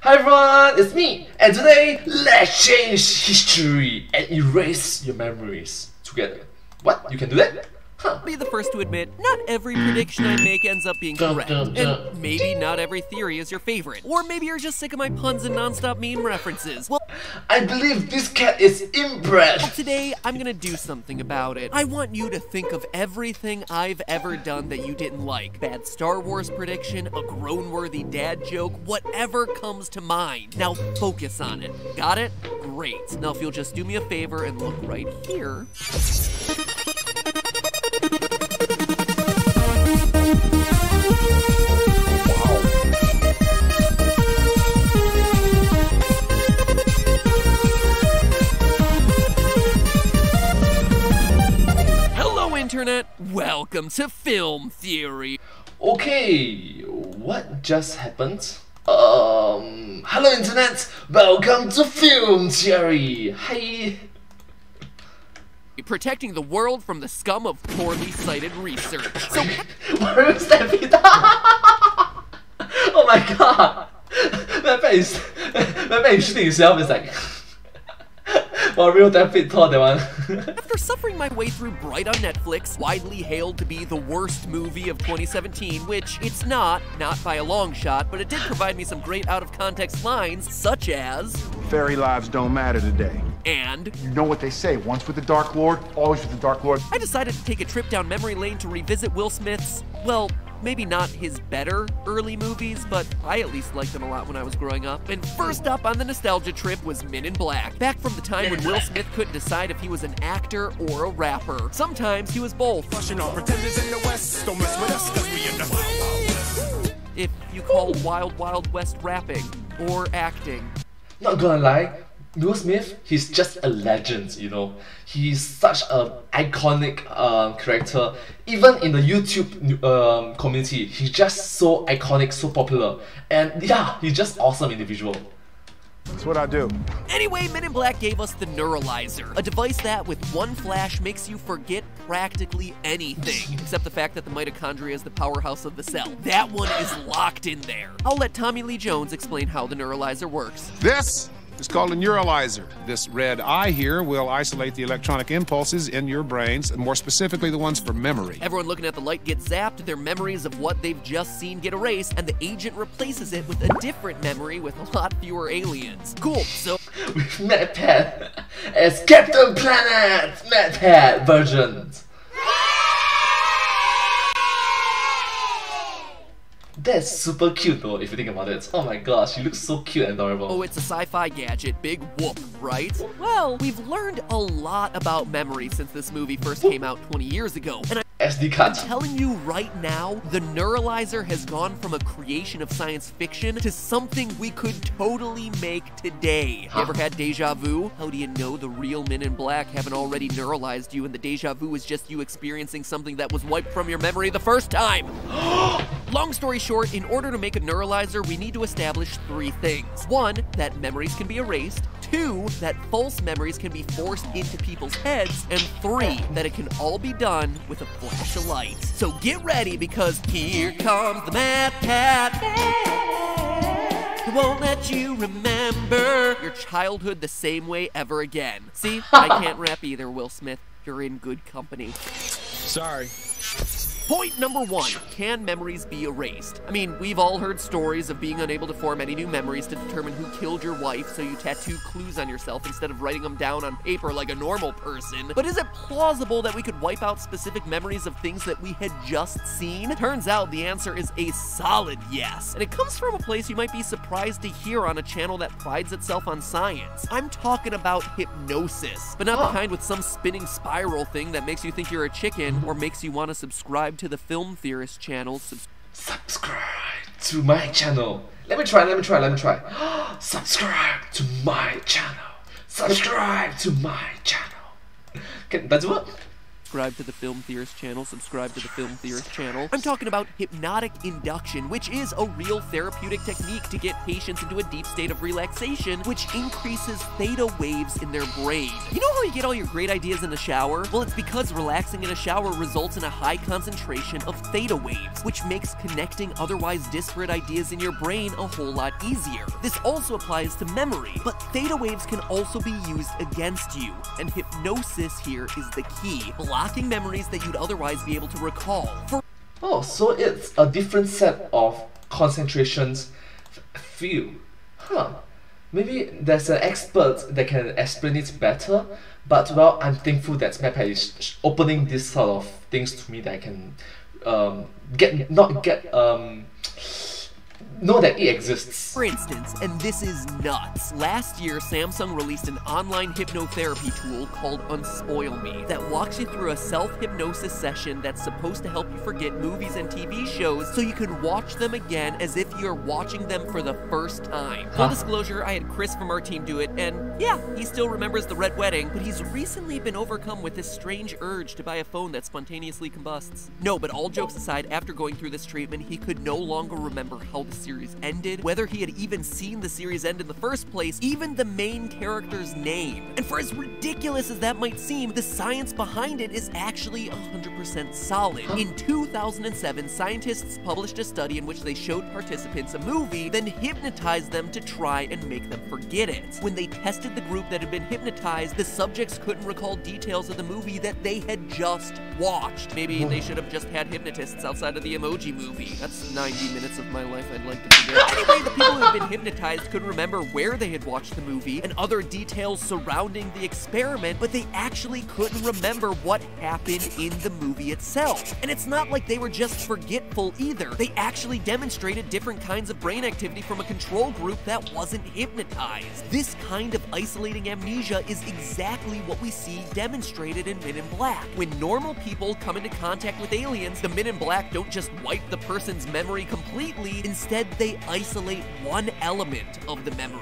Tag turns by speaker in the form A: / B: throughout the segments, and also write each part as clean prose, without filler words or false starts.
A: Hi everyone, it's me, and today let's change history and erase your memories together. What? You can do that? Huh.
B: I'll be the first to admit, not every prediction I make ends up being correct. And maybe not every theory is your favorite. Or maybe you're just sick of my puns and non-stop meme references. Well,
A: I believe this cat is inbred.
B: Today, I'm gonna do something about it. I want you to think of everything I've ever done that you didn't like. Bad Star Wars prediction, a groan-worthy dad joke, whatever comes to mind. Now focus on it. Got it? Great. Now if you'll just do me a favor and look right here. Internet, welcome to Film Theory.
A: Okay, what just happened? Hello Internet, welcome to Film Theory. Hi.
B: Protecting the world from the scum of poorly cited research. So,
A: where is that video? Oh my god, that face shooting himself is like. Well, real David thought that one.
B: After suffering my way through Bright on Netflix, widely hailed to be the worst movie of 2017, which it's not by a long shot, but it did provide me some great out-of-context lines, such as...
C: Fairy lives don't matter today.
B: And...
C: You know what they say, once with the Dark Lord, always with the Dark Lord.
B: I decided to take a trip down memory lane to revisit Will Smith's, well, maybe not his better early movies, but I at least liked them a lot when I was growing up. And first up on the nostalgia trip was Men in Black. Back from the time when Will Smith couldn't decide if he was an actor or a rapper. Sometimes he was both. If you call Wild Wild West rapping or acting.
A: Not gonna lie, Will Smith, he's just a legend, you know. He's such an iconic character. Even in the YouTube community, he's just so iconic, so popular. And yeah, he's just awesome individual.
C: That's what I do.
B: Anyway, Men in Black gave us the Neuralyzer, a device that, with one flash, makes you forget practically anything, except the fact that the mitochondria is the powerhouse of the cell. That one is locked in there. I'll let Tommy Lee Jones explain how the Neuralyzer works.
D: This is called a Neuralyzer. This red eye here will isolate the electronic impulses in your brains, and more specifically the ones for memory.
B: Everyone looking at the light gets zapped, their memories of what they've just seen get erased, and the agent replaces it with a different memory with a lot fewer aliens. Cool, so...
A: With MatPat as Captain Planet MatPat versions. That's super cute though, if you think about it. Oh my gosh, she looks so cute and adorable.
B: Oh, it's a sci-fi gadget, big whoop, right? Well, we've learned a lot about memory since this movie first came out 20 years ago. And
A: SD card.
B: I'm telling you right now, the Neuralyzer has gone from a creation of science fiction to something we could totally make today. You ever had deja vu? How do you know the real Men in Black haven't already neuralized you and the deja vu is just you experiencing something that was wiped from your memory the first time? Long story short, in order to make a Neuralyzer, we need to establish 3 things. 1, that memories can be erased. 2, that false memories can be forced into people's heads. And 3, that it can all be done with a flash of light. So get ready, because here comes the MatPat. It won't let you remember your childhood the same way ever again. See, I can't rap either, Will Smith. You're in good company.
D: Sorry.
B: Point number 1, can memories be erased? I mean, we've all heard stories of being unable to form any new memories to determine who killed your wife, so you tattoo clues on yourself instead of writing them down on paper like a normal person. But is it plausible that we could wipe out specific memories of things that we had just seen? Turns out the answer is a solid yes. And it comes from a place you might be surprised to hear on a channel that prides itself on science. I'm talking about hypnosis, but not the kind with some spinning spiral thing that makes you think you're a chicken or makes you want to subscribe to the Film Theorist channel.
A: Subscribe to my channel. Let me try. Subscribe to my channel. Subscribe to my channel. That's what?
B: subscribe to the Film Theorist channel, subscribe to the Film Theorist channel. I'm talking about hypnotic induction, which is a real therapeutic technique to get patients into a deep state of relaxation, which increases theta waves in their brain. You know how you get all your great ideas in the shower? Well, it's because relaxing in a shower results in a high concentration of theta waves, which makes connecting otherwise disparate ideas in your brain a whole lot easier. This also applies to memory, but theta waves can also be used against you, and hypnosis here is the key, blocking memories that you'd otherwise be able to recall.
A: Oh, so it's a different set of concentrations field. Huh. Maybe there's an expert that can explain it better, but well, I'm thankful that m.i.b is opening this sort of things to me that I can know that it exists.
B: For instance, and this is nuts, last year Samsung released an online hypnotherapy tool called Unspoil Me that walks you through a self-hypnosis session that's supposed to help you forget movies and TV shows so you can watch them again as if you're watching them for the first time. Full disclosure, I had Chris from our team do it, and yeah, he still remembers the Red Wedding, but he's recently been overcome with this strange urge to buy a phone that spontaneously combusts. No, but all jokes aside, after going through this treatment, he could no longer remember how the series ended, whether he had even seen the series end in the first place, even the main character's name. And for as ridiculous as that might seem, the science behind it is actually 100% solid. In 2007, scientists published a study in which they showed participants a movie, then hypnotized them to try and make them forget it. When they tested the group that had been hypnotized, the subjects couldn't recall details of the movie that they had just watched. Maybe they should have just had hypnotists outside of the Emoji Movie. That's 90 minutes of my life I'd like to forget. Anyway, the people who had been hypnotized could remember where they had watched the movie and other details surrounding the experiment, but they actually couldn't remember what happened in the movie itself. And it's not like they were just forgetful either. They actually demonstrated different kinds of brain activity from a control group that wasn't hypnotized. This kind of isolating amnesia is exactly what we see demonstrated in Men in Black. When normal people come into contact with aliens, the Men in Black don't just wipe the person's memory completely. Instead, they isolate one element of the memory,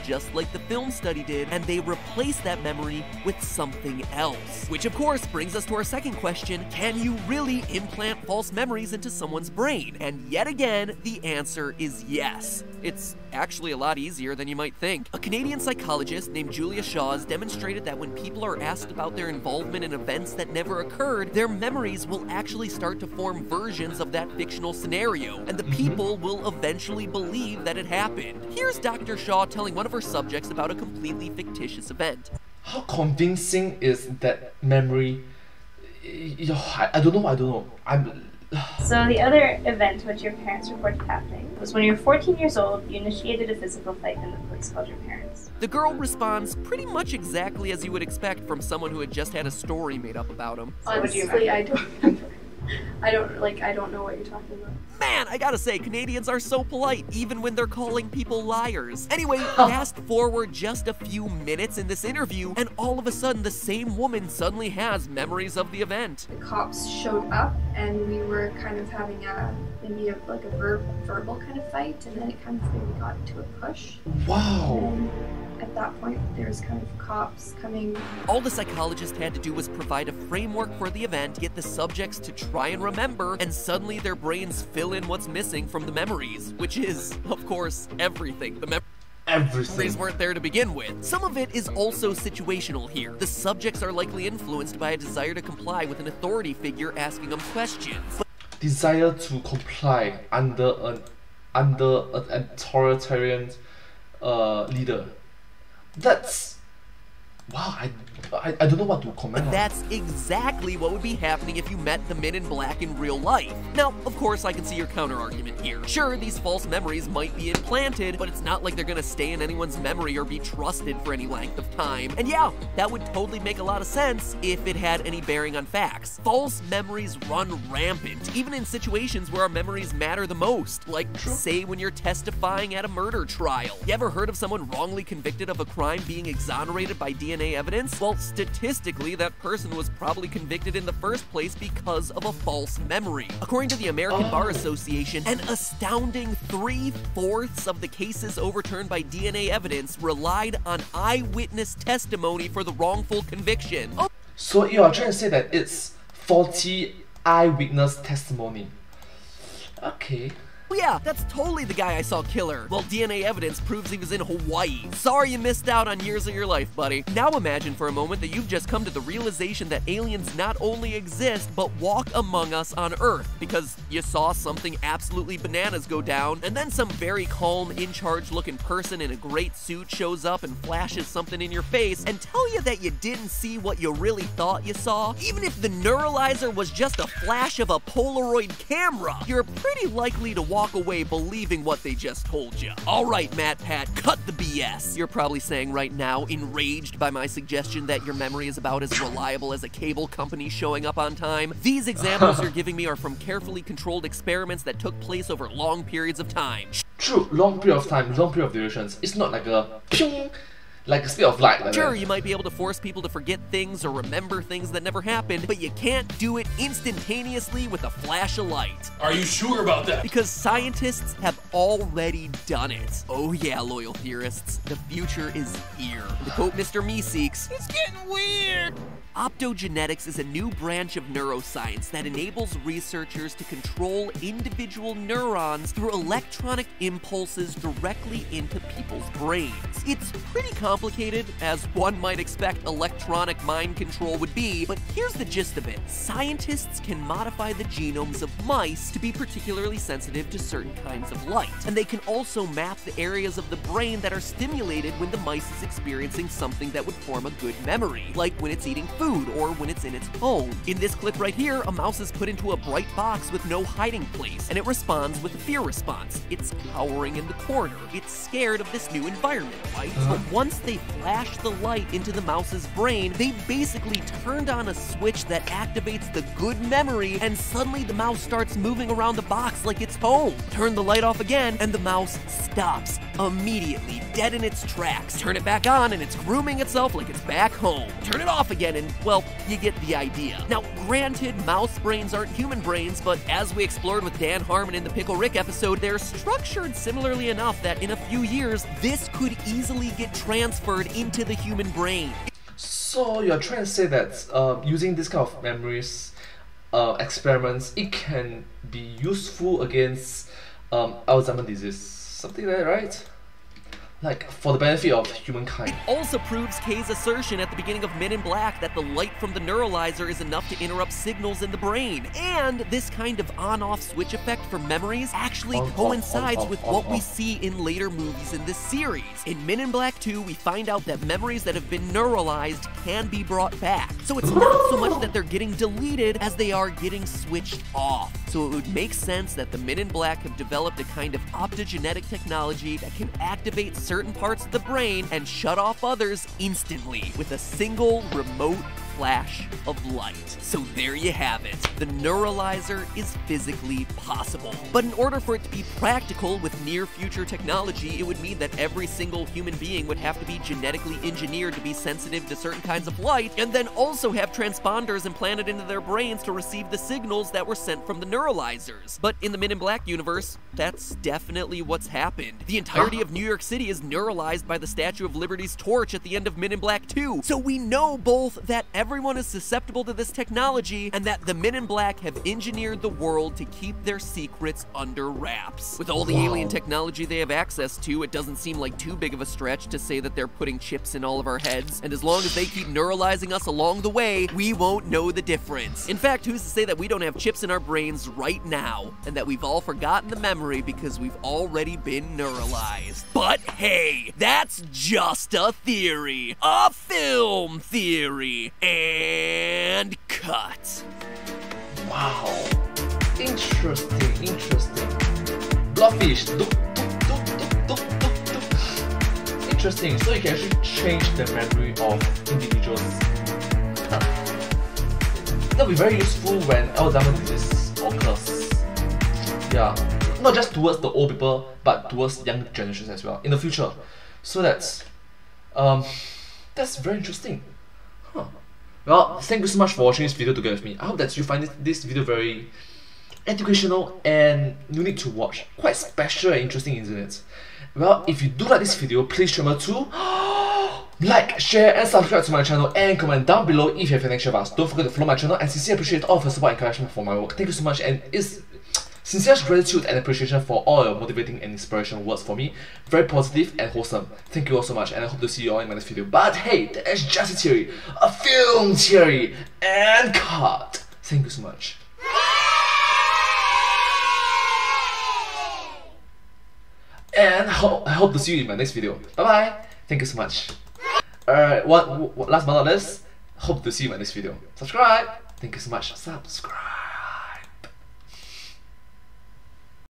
B: just like the film study did, and they replace that memory with something else. Which of course brings us to our second question: can you really implant false memories into someone's brain? And yet again, the answer is yes. It's actually a lot easier than you might think. A Canadian psychologist named Julia Shaws demonstrated that when people are asked about their involvement in events that never occurred, their memories will actually start to form versions of that fictional scenario, and the people will eventually believe that it happened. Here's Dr. Shaw telling one of her subjects about a completely fictitious event.
A: How convincing is that memory? I don't know.
E: So the other event which your parents reported happening was when you were 14 years old, you initiated a physical fight and the police called your parents.
B: The girl responds pretty much exactly as you would expect from someone who had just had a story made up about him.
F: Honestly, I don't remember. I don't know what you're talking about.
B: Man, I gotta say, Canadians are so polite, even when they're calling people liars. Anyway, fast forward just a few minutes in this interview, and all of a sudden, the same woman suddenly has memories of the event.
F: The cops showed up, and we were kind of having maybe a verbal kind of fight, and then it kind of maybe got to a push.
A: Wow.
F: And at that point, there was kind of cops coming.
B: All the psychologist had to do was provide a framework for the event, get the subjects to try and remember, and suddenly their brains fill in what's missing from the memories, which is, of course, everything. The memories weren't there to begin with. Some of it is also situational here. The subjects are likely influenced by a desire to comply with an authority figure asking them questions.
A: Desire to comply under an authoritarian leader. That's... wow, I don't know what to comment on.
B: That's exactly what would be happening if you met the Men in Black in real life. Now, of course, I can see your counter-argument here. Sure, these false memories might be implanted, but it's not like they're gonna stay in anyone's memory or be trusted for any length of time. And yeah, that would totally make a lot of sense if it had any bearing on facts. False memories run rampant, even in situations where our memories matter the most, like, say, when you're testifying at a murder trial. You ever heard of someone wrongly convicted of a crime being exonerated by DNA evidence? Well, statistically, that person was probably convicted in the first place because of a false memory. According to the American Bar Association, an astounding 3/4 of the cases overturned by DNA evidence relied on eyewitness testimony for the wrongful conviction.
A: So you are trying to say that it's faulty eyewitness testimony. Okay.
B: Yeah, that's totally the guy I saw killer. Well, DNA evidence proves he was in Hawaii. Sorry you missed out on years of your life, buddy. Now imagine for a moment that you've just come to the realization that aliens not only exist, but walk among us on Earth, because you saw something absolutely bananas go down, and then some very calm, in-charge looking person in a great suit shows up and flashes something in your face and tell you that you didn't see what you really thought you saw. Even if the Neuralyzer was just a flash of a Polaroid camera, you're pretty likely to walk away believing what they just told you. Alright, Matt Pat, cut the BS. You're probably saying right now, enraged by my suggestion that your memory is about as reliable as a cable company showing up on time. These examples you're giving me are from carefully controlled experiments that took place over long periods of time.
A: True, long period of time, long period of durations. It's not like a ping, like a speed of light. Like
B: sure,
A: that.
B: you might be able to force people to forget things or remember things that never happened, but you can't do it instantaneously with a flash of light.
G: Are you sure about that?
B: Because scientists have already done it. Oh yeah, loyal theorists, the future is here. To quote Mr. Meeseeks, it's getting weird. Optogenetics is a new branch of neuroscience that enables researchers to control individual neurons through electronic impulses directly into people's brains. It's pretty complicated, as one might expect electronic mind control would be, but here's the gist of it. Scientists can modify the genomes of mice to be particularly sensitive to certain kinds of light, and they can also map the areas of the brain that are stimulated when the mice is experiencing something that would form a good memory, like when it's eating food or when it's in its home. In this clip right here, a mouse is put into a bright box with no hiding place, and it responds with a fear response. It's cowering in the corner. It's scared of this new environment, right? But once they flash the light into the mouse's brain, they basically turned on a switch that activates the good memory, and suddenly the mouse starts moving around the box like it's home. Turn the light off again, and the mouse stops immediately, dead in its tracks. Turn it back on, and it's grooming itself like it's back home. Turn it off again, and well, you get the idea. Now, granted, mouse brains aren't human brains, but as we explored with Dan Harmon in the Pickle Rick episode, they're structured similarly enough that in a few years, this could easily get transferred into the human brain.
A: So you're trying to say that using this kind of memories experiments, it can be useful against Alzheimer's disease, something like that, right? Like, for the benefit of humankind.
B: Also proves Kay's assertion at the beginning of Men in Black that the light from the Neuralyzer is enough to interrupt signals in the brain. And this kind of on-off switch effect for memories actually coincides with what we see in later movies in this series. In Men in Black 2, we find out that memories that have been neuralized can be brought back. So it's not so much that they're getting deleted as they are getting switched off. So it would make sense that the Men in Black have developed a kind of optogenetic technology that can activate certain parts of the brain and shut off others instantly with a single remote flash of light. So there you have it. The Neuralyzer is physically possible. But in order for it to be practical with near future technology, it would mean that every single human being would have to be genetically engineered to be sensitive to certain kinds of light, and then also have transponders implanted into their brains to receive the signals that were sent from the Neuralyzers. But in the Men in Black universe, that's definitely what's happened. The entirety of New York City is neuralized by the Statue of Liberty's torch at the end of Men in Black 2. So we know both that everyone is susceptible to this technology, and that the Men in Black have engineered the world to keep their secrets under wraps. With all the alien technology they have access to, it doesn't seem like too big of a stretch to say that they're putting chips in all of our heads, and as long as they keep neuralizing us along the way, we won't know the difference. In fact, who's to say that we don't have chips in our brains right now, and that we've all forgotten the memory because we've already been neuralized. But hey, that's just a theory. A film theory. And cut.
A: Wow. Interesting, interesting. Bloodfish. Duk, duk, duk, duk, duk, duk. Interesting. So you can actually change the memory of individuals. That'll be very useful when Alzheimer's disease occurs. Yeah. Not just towards the old people, but towards young generations as well in the future. So that's very interesting. Huh. Well, thank you so much for watching this video together with me. I hope that you find this video very educational and unique to watch. Quite special and interesting, isn't it? Well, if you do like this video, please remember to Like, share, and subscribe to my channel, and comment down below if you have anything to share with us. Don't forget to follow my channel, and sincerely appreciate all of your support and encouragement for my work. Thank you so much, and it's sincere gratitude and appreciation for all your motivating and inspirational words for me. Very positive and wholesome. Thank you all so much, and I hope to see you all in my next video. But hey, that's just a theory, a film theory, and cut. Thank you so much. And I hope to see you in my next video. Bye bye. Thank you so much. Last but not least, hope to see you in my next video. Subscribe. Thank you so much. Subscribe.